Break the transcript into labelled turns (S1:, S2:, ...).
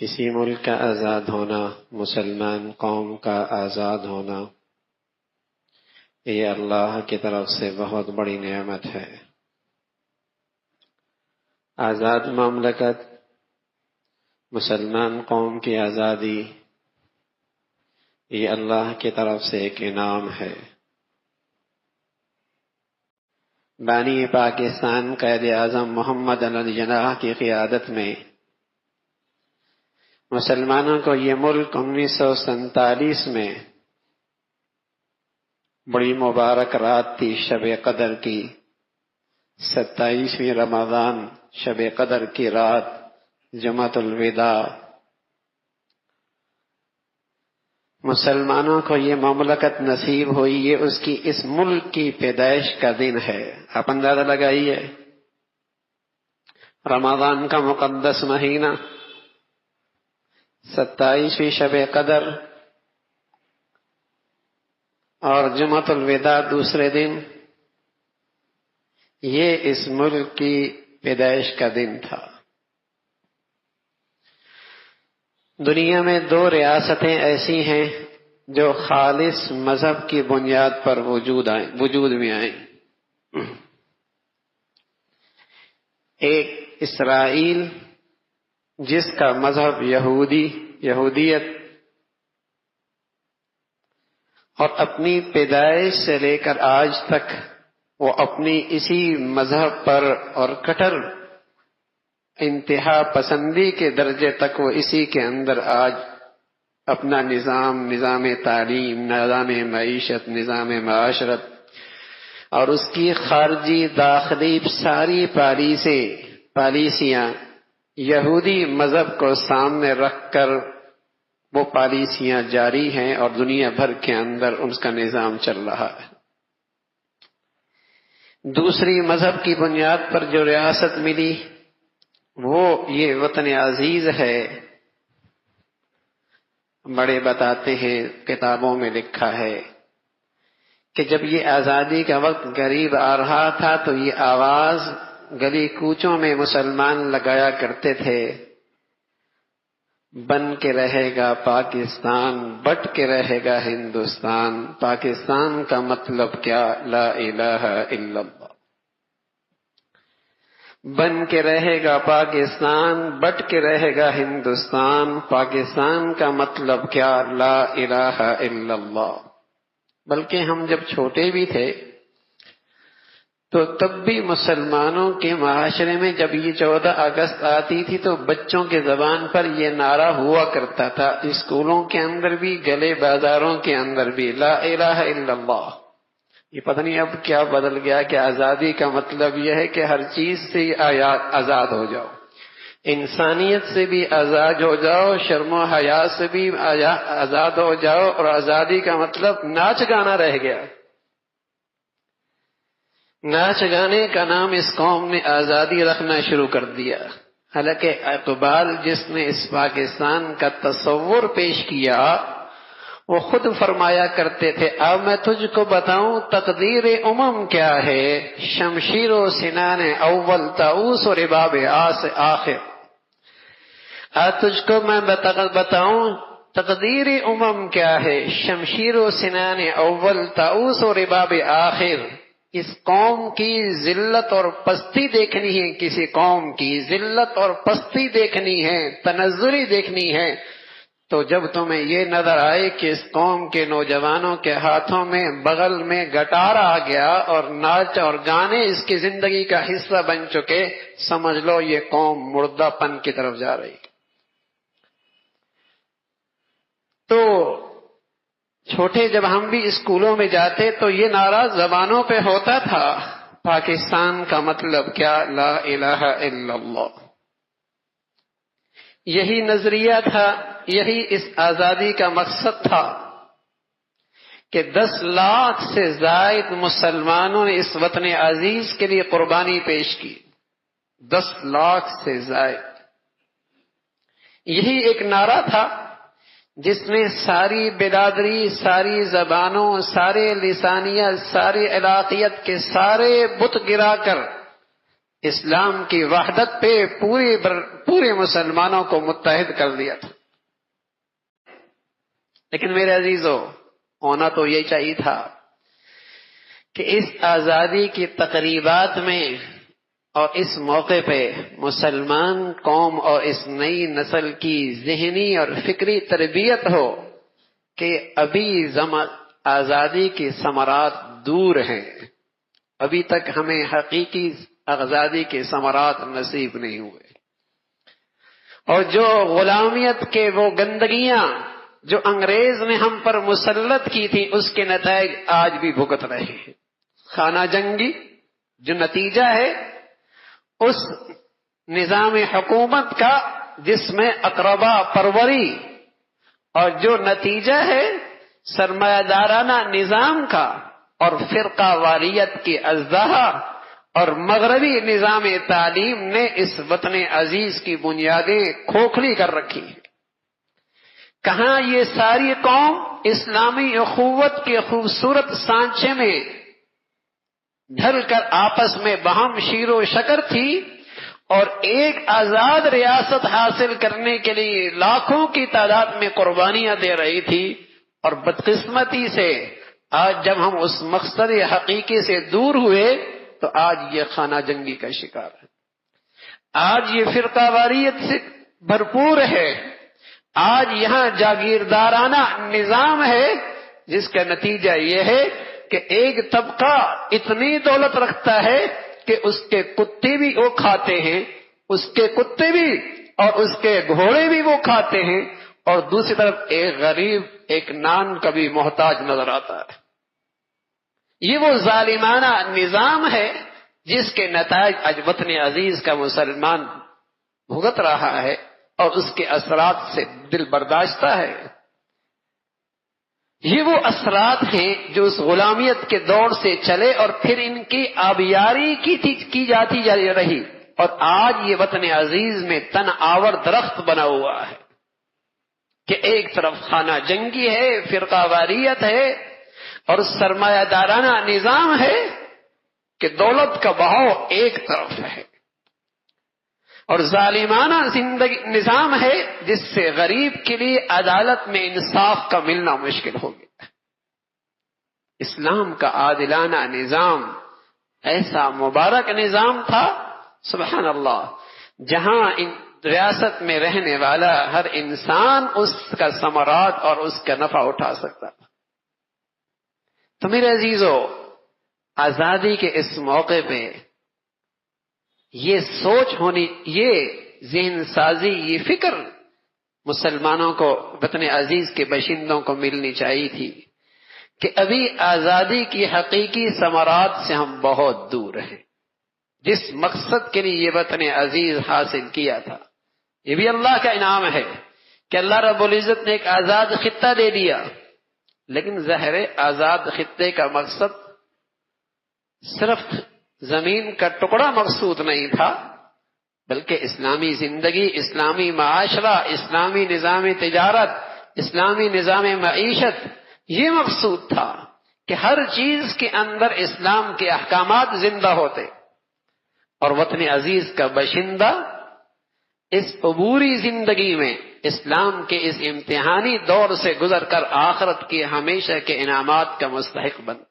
S1: کسی ملک کا آزاد ہونا، مسلمان قوم کا آزاد ہونا، یہ اللہ کی طرف سے بہت بڑی نعمت ہے۔ آزاد مملکت، مسلمان قوم کی آزادی، یہ اللہ کی طرف سے ایک انعام ہے۔ بانی پاکستان قائد اعظم محمد علی جناح کی قیادت میں مسلمانوں کو یہ ملک 1947 میں بڑی مبارک رات تھی، شب قدر کی 27ویں رمضان، شب قدر کی رات، جمعۃ الوداع۔ مسلمانوں کو یہ مملکت نصیب ہوئی، یہ اس ملک کی پیدائش کا دن ہے۔ آپ اندازہ لگائیے، رمضان کا مقدس مہینہ، 27ویں شب قدر اور جمعۃ الوداع دوسرے دن، یہ اس ملک کی پیدائش کا دن تھا۔ دنیا میں 2 ریاستیں ایسی ہیں جو خالص مذہب کی بنیاد پر وجود میں آئیں۔ ایک اسرائیل، جس کا مذہب یہودیت اور اپنی پیدائش سے لے کر آج تک وہ اپنی اسی مذہب پر اور کٹر انتہا پسندی کے درجے تک وہ اسی کے اندر آج اپنا نظام تعلیم، نظام معیشت، نظام معاشرت اور اس کی خارجی داخلی ساری پالیسیاں یہودی مذہب کو سامنے رکھ کر وہ پالیسیاں جاری ہیں اور دنیا بھر کے اندر ان کا نظام چل رہا ہے۔ دوسری مذہب کی بنیاد پر جو ریاست ملی وہ یہ وطن عزیز ہے۔ بڑے بتاتے ہیں، کتابوں میں لکھا ہے کہ جب یہ آزادی کا وقت قریب آ رہا تھا تو یہ آواز گلی کوچوں میں مسلمان لگایا کرتے تھے، بن کے رہے گا پاکستان، بٹ کے رہے گا ہندوستان، پاکستان کا مطلب کیا؟ لا الہ الا اللہ۔ بن کے رہے گا پاکستان، بٹ کے رہے گا ہندوستان، پاکستان کا مطلب کیا؟ لا الہ الا اللہ۔ بلکہ ہم جب چھوٹے بھی تھے تو تب بھی مسلمانوں کے معاشرے میں جب یہ 14 اگست آتی تھی تو بچوں کے زبان پر یہ نعرہ ہوا کرتا تھا، اسکولوں کے اندر بھی، گلے بازاروں کے اندر بھی، لا الہ الا اللہ۔ یہ پتہ نہیں اب کیا بدل گیا کہ آزادی کا مطلب یہ ہے کہ ہر چیز سے آزاد ہو جاؤ، انسانیت سے بھی آزاد ہو جاؤ، شرم و حیا سے بھی آزاد ہو جاؤ، اور آزادی کا مطلب ناچ گانا رہ گیا۔ ناچ گانے کا نام اس قوم نے آزادی رکھنا شروع کر دیا۔ حالانکہ اقبال جس نے اس پاکستان کا تصور پیش کیا وہ خود فرمایا کرتے تھے، اب میں تجھ کو بتاؤں تقدیر امم کیا ہے، شمشیر و سنان اول طاؤس و رباب آخر۔ آج تجھ کو میں بتاؤں تقدیر امم کیا ہے، شمشیر و سنان اول طاؤس و رباب آخر۔ اس قوم کی ذلت اور پستی دیکھنی ہے، کسی قوم کی ذلت اور پستی دیکھنی ہے، تنزلی دیکھنی ہے، تو جب تمہیں یہ نظر آئے کہ اس قوم کے نوجوانوں کے ہاتھوں میں بغل میں گٹار آ گیا اور ناچ اور گانے اس کی زندگی کا حصہ بن چکے، سمجھ لو یہ قوم مردہ پن کی طرف جا رہی۔ تو چھوٹے جب ہم بھی اسکولوں میں جاتے تو یہ نعرہ زبانوں پہ ہوتا تھا، پاکستان کا مطلب کیا؟ لا الہ الا اللہ۔ یہی نظریہ تھا، یہی اس آزادی کا مقصد تھا کہ 10 لاکھ سے زائد مسلمانوں نے اس وطن عزیز کے لیے قربانی پیش کی، 10 لاکھ سے زائد۔ یہی ایک نعرہ تھا جس میں ساری برادری، ساری زبانوں، سارے لسانیت، ساری علاقیت کے سارے بت گرا کر اسلام کی وحدت پہ پورے مسلمانوں کو متحد کر دیا تھا. لیکن میرے عزیزو، ہونا تو یہی چاہیے تھا کہ اس آزادی کی تقریبات میں اور اس موقع پہ مسلمان قوم اور اس نئی نسل کی ذہنی اور فکری تربیت ہو کہ ابھی آزادی کی ثمرات دور ہیں، ابھی تک ہمیں حقیقی آزادی کے ثمرات نصیب نہیں ہوئے، اور جو غلامیت کے وہ گندگیاں جو انگریز نے ہم پر مسلط کی تھی اس کے نتائج آج بھی بھگت رہے ہیں. خانہ جنگی جو نتیجہ ہے اس نظام حکومت کا جس میں اقربا پروری، اور جو نتیجہ ہے سرمایہ دارانہ نظام کا اور فرقہ واریت کی ازدہا اور مغربی نظام تعلیم نے اس وطن عزیز کی بنیادیں کھوکھلی کر رکھی ہیں. کہاں یہ ساری قوم اسلامی اخوت کے خوبصورت سانچے میں ڈھل کر آپس میں باہم شیر و شکر تھی اور ایک آزاد ریاست حاصل کرنے کے لیے لاکھوں کی تعداد میں قربانیاں دے رہی تھی، اور بدقسمتی سے آج جب ہم اس مقصد حقیقی سے دور ہوئے تو آج یہ خانہ جنگی کا شکار ہے، آج یہ فرقہ واریت سے بھرپور ہے، آج یہاں جاگیردارانہ نظام ہے، جس کا نتیجہ یہ ہے کہ ایک طبقہ اتنی دولت رکھتا ہے کہ اس کے کتے بھی وہ کھاتے ہیں، اس کے کتے بھی اور اس کے گھوڑے بھی وہ کھاتے ہیں، اور دوسری طرف ایک غریب ایک نان کا بھی محتاج نظر آتا ہے. یہ وہ ظالمانہ نظام ہے جس کے نتائج آج وطن عزیز کا مسلمان بھگت رہا ہے اور اس کے اثرات سے دل برداشتہ ہے. یہ وہ اثرات ہیں جو اس غلامیت کے دور سے چلے اور پھر ان کی آبیاری کی جاتی رہی، اور آج یہ وطن عزیز میں تن آور درخت بنا ہوا ہے کہ ایک طرف خانہ جنگی ہے، فرقہ واریت ہے، اور سرمایہ دارانہ نظام ہے کہ دولت کا بہاؤ ایک طرف ہے، اور ظالمانہ نظام ہے جس سے غریب کے لیے عدالت میں انصاف کا ملنا مشکل ہو گیا. اسلام کا عادلانہ نظام ایسا مبارک نظام تھا، سبحان اللہ، جہاں ریاست میں رہنے والا ہر انسان اس کا ثمرات اور اس کا نفع اٹھا سکتا تھا. تو میرے عزیزو، آزادی کے اس موقع پہ یہ سوچ ہونی، یہ ذہن سازی، یہ فکر مسلمانوں کو، وطن عزیز کے باشندوں کو ملنی چاہیے تھی کہ ابھی آزادی کی حقیقی ثمرات سے ہم بہت دور ہیں. جس مقصد کے لیے یہ وطن عزیز حاصل کیا تھا، یہ بھی اللہ کا انعام ہے کہ اللہ رب العزت نے ایک آزاد خطہ دے دیا. لیکن ظاہر آزاد خطے کا مقصد صرف زمین کا ٹکڑا مقصود نہیں تھا، بلکہ اسلامی زندگی، اسلامی معاشرہ، اسلامی نظام تجارت، اسلامی نظام معیشت، یہ مقصود تھا کہ ہر چیز کے اندر اسلام کے احکامات زندہ ہوتے، اور وطن عزیز کا باشندہ اس عبوری زندگی میں اسلام کے اس امتحانی دور سے گزر کر آخرت کے ہمیشہ کے انعامات کا مستحق بنتا.